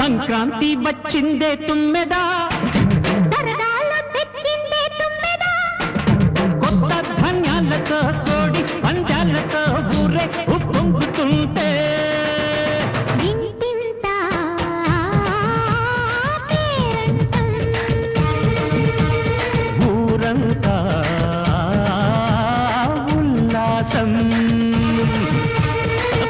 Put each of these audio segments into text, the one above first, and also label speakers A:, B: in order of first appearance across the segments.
A: సంక్రాంతి వచ్చిందే తుమ్మెదా,
B: సరదాలు తెచ్చిందే తుమ్మెదా,
A: కొత్త ధాన్యాలతో కోడి పంజాలతో ఊరే ఉప్పొంగుతుంటే
B: ఇంటింత పేరంటం,
A: ఊరంతా ఉల్లాసం.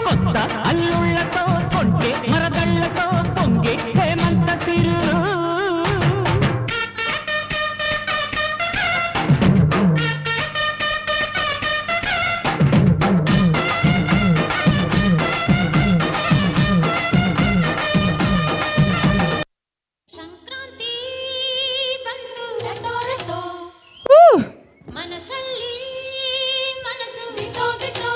A: కొత్త అల్లుళ్ళతో కొంటే మరదళ్ళతో పొంగే హేమంత సిరు.
B: ಸಂಕ್ರಾಂತಿ ಬಂತು ರಟೋ ರಟೋ, ಮನಸ್ಸಲ್ಲಿ ಮನಸ್ಸು ಬಿಟ್ಟೋ ಬಿಟ್ಟೋ,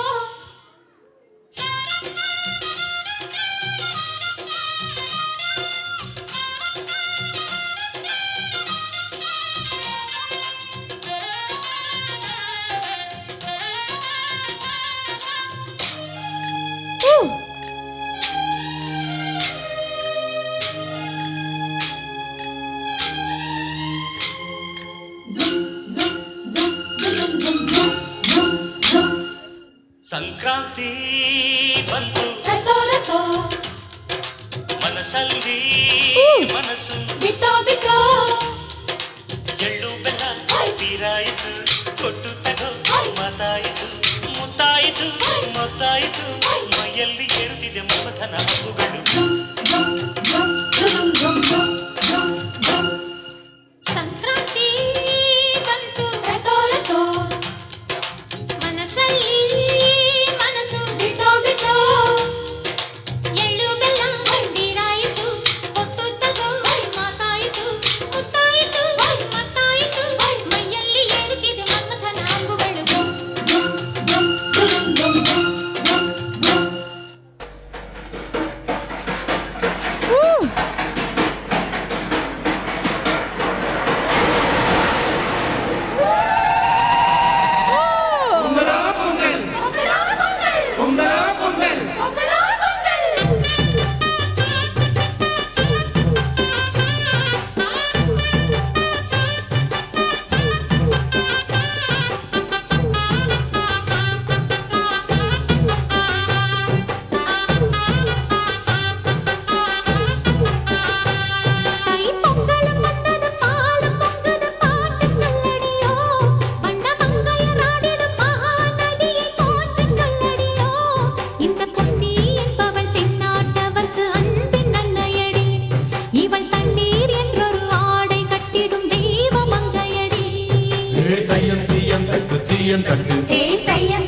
C: ಸಂಕ್ರಾಂತಿ ಬಂತು
B: ರಟೋ ರಟೋ,
C: ಮನಸ್ಸಲ್ಲಿ ಮನಸ್ಸು
B: ಬಿಟ್ಟೋ ಬಿಟ್ಟೋ,
C: ಎಳ್ಳು ಬೆಲ್ಲ ತೀರಾಯಿತು, ಕೊಟ್ಟು ತಗೋ ಮಾತಾಯಿತು, ಮುತ್ತಾಯಿತು ಮೊತ್ತಾಯಿತು, ಮೈಯಲ್ಲಿ ಏರುತ್ತಿದೆ ಮಮಥನ ಹಬ್ಬುಗಳು.
B: ಸಂಕ್ರಾಂತಿ ಬಂತು ರಟೋ ರಟೋ, ಮನಸ್ಸಲ್ಲಿ ಮನಸ್ಸು ಬಿಟ್ಟೋ ಬಿಟ್ಟೋ, ಎಳ್ಳು ಬೆಲ್ಲ ತೀರಾಯಿತು, ಕೊಟ್ಟು ತಗೋ ಮಾತಾಯಿತು, ಮುತ್ತಾಯಿತು ಮತ್ತಾಯಿತು, ಮೈಯಲ್ಲಿ ಏರುತ್ತಿದೆ ಮನ್ಮಥನ ಅಂಬುಗಳು. ಈ ಪೊಂಗಲ ಮಂದದ ಪಾಲ ಪೊಂಗದ ಪಾಟ ಚಲ್ಲಡಿಯೋ, ಬಂಡ ಮಂಗಯರಾಡಿடும் மகாநதியை போற்று சொல்லடியோ, இந்த பொன்னி என்பவள் தென்னாட்டவர்க்கு அன்பின் நன்னையடி, இவள் தண்ணீர் என்றொரு ஆடை கட்டிடும் தெய்வ மங்கையடி.
D: தையம் தீயம் தட்டு தீயம் தட்டு
B: தையம்